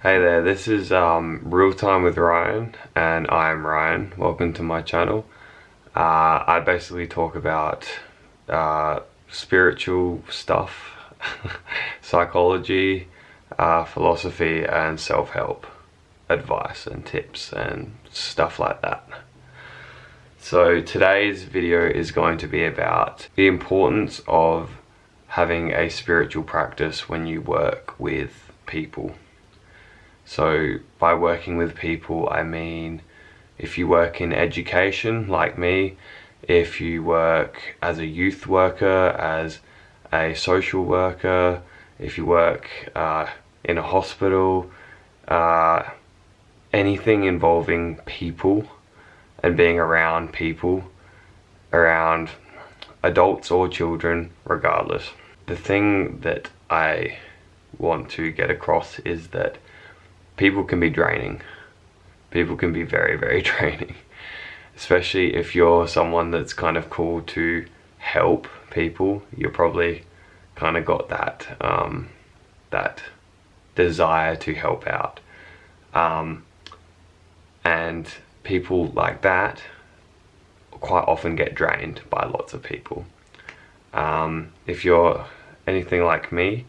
Hey there, this is Real Time with Ryan, and I'm Ryan. Welcome to my channel. I basically talk about spiritual stuff, psychology, philosophy, and self-help advice and tips and stuff like that. So today's video is going to be about the importance of having a spiritual practice when you work with people. So by working with people, I mean if you work in education like me, if you work as a youth worker, as a social worker, if you work in a hospital, anything involving people and being around people, around adults or children, regardless. The thing that I want to get across is that people can be draining. People can be very, very draining. Especially if you're someone that's kind of called to help people. You're probably kind of got that desire to help out. And people like that quite often get drained by lots of people. If you're anything like me,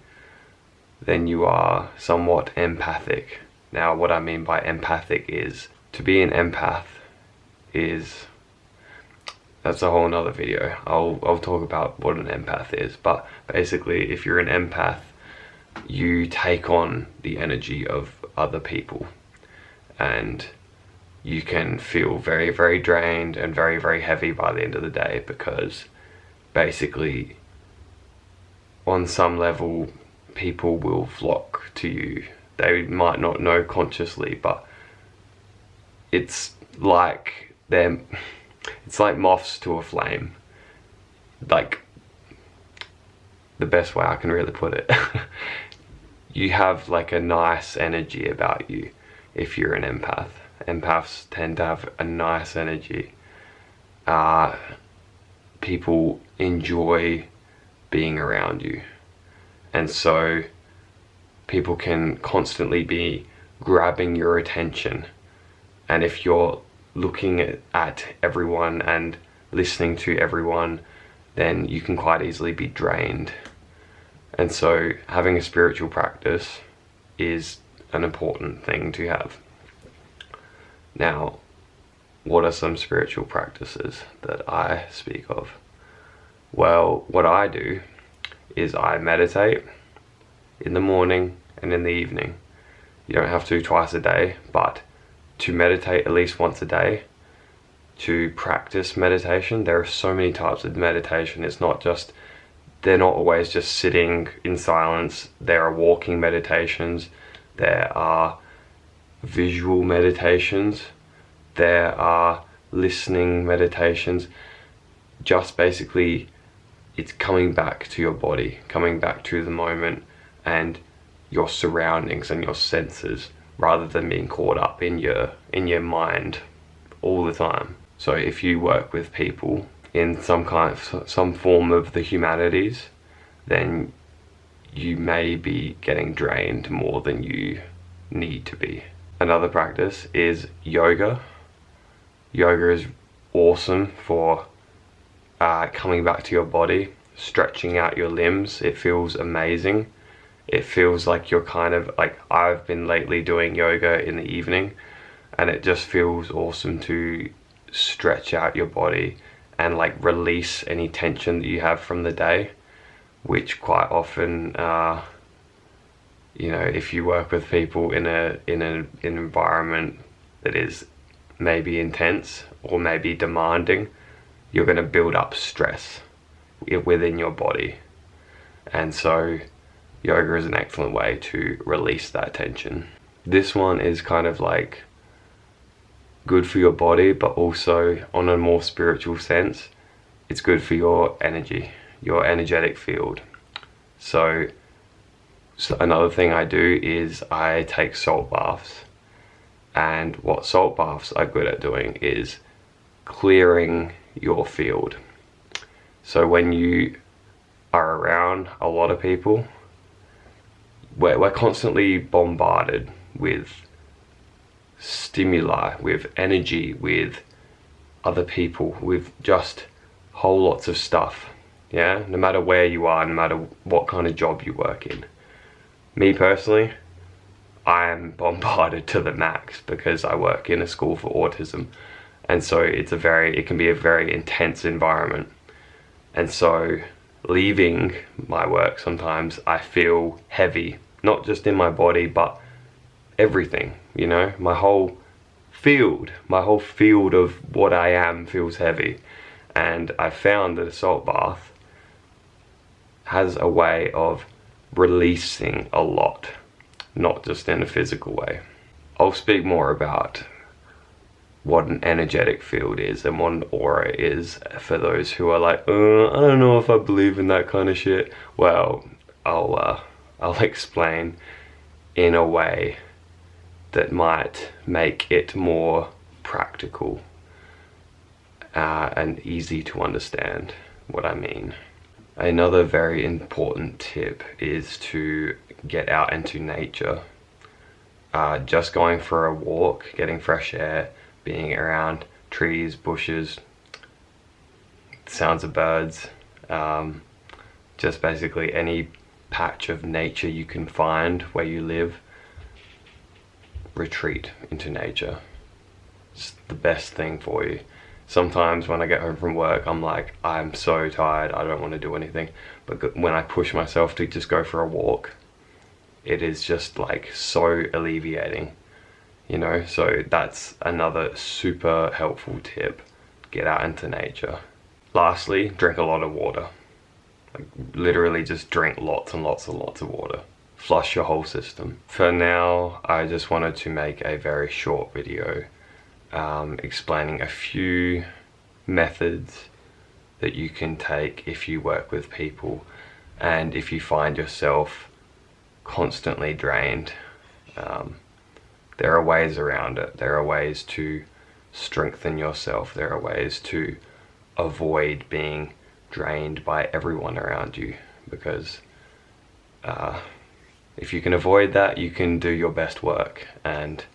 then you are somewhat empathic. Now, what I mean by empathic is, to be an empath that's a whole nother video. I'll talk about what an empath is, but basically if you're an empath, you take on the energy of other people, and you can feel very, very drained and very, very heavy by the end of the day, because basically on some level people will flock to you. They might not know consciously, but it's like moths to a flame. Like, the best way I can really put it. You have like a nice energy about you if you're an empath. Empaths tend to have a nice energy. People enjoy being around you, and so people can constantly be grabbing your attention, and if you're looking at everyone and listening to everyone, then you can quite easily be drained. And so having a spiritual practice is an important thing to have. Now, what are some spiritual practices that I speak of? Well, what I do is I meditate in the morning and in the evening. You don't have to twice a day, but to meditate at least once a day, to practice meditation. There are so many types of meditation. They're not always just sitting in silence. There are walking meditations, there are visual meditations, there are listening meditations. Just basically, it's coming back to your body, coming back to the moment and your surroundings and your senses, rather than being caught up in your mind all the time. So if you work with people in some form of the humanities, then you may be getting drained more than you need to be. Another practice is yoga. Yoga is awesome for coming back to your body, stretching out your limbs. It feels amazing. It feels like you're kind of like, I've been lately doing yoga in the evening, and it just feels awesome to stretch out your body and like release any tension that you have from the day, which quite often, if you work with people in an environment that is maybe intense or maybe demanding, you're going to build up stress within your body. And so yoga is an excellent way to release that tension. This one is kind of like good for your body, but also on a more spiritual sense, it's good for your energy, your energetic field. So another thing I do is I take salt baths. And what salt baths are good at doing is clearing your field. So when you are around a lot of people, we're constantly bombarded with stimuli, with energy, with other people, with just whole lots of stuff. Yeah, no matter where you are, no matter what kind of job you work in. Me personally, I am bombarded to the max because I work in a school for autism, and so it can be a very intense environment. And so leaving my work, sometimes I feel heavy, not just in my body but everything, you know, my whole field of what I am feels heavy. And I found that a salt bath has a way of releasing a lot, not just in a physical way. I'll speak more about what an energetic field is and what an aura is for those who are like, I don't know if I believe in that kind of shit. Well, I'll explain in a way that might make it more practical and easy to understand what I mean. Another very important tip is to get out into nature. Just going for a walk, getting fresh air, being around trees, bushes, sounds of birds, just basically any patch of nature you can find where you live. Retreat into nature. It's the best thing for you. Sometimes when I get home from work, I'm like, I'm so tired, I don't want to do anything. But when I push myself to just go for a walk, it is just like so alleviating, you know. So that's another super helpful tip. Get out into nature. Lastly, drink a lot of water. Like literally just drink lots and lots and lots of water. Flush your whole system. For now, I just wanted to make a very short video explaining a few methods that you can take if you work with people and if you find yourself constantly drained. There are ways around it. There are ways to strengthen yourself. There are ways to avoid being drained by everyone around you, because if you can avoid that, you can do your best work and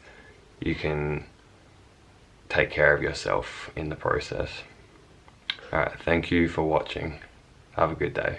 you can take care of yourself in the process. Alright, thank you for watching. Have a good day.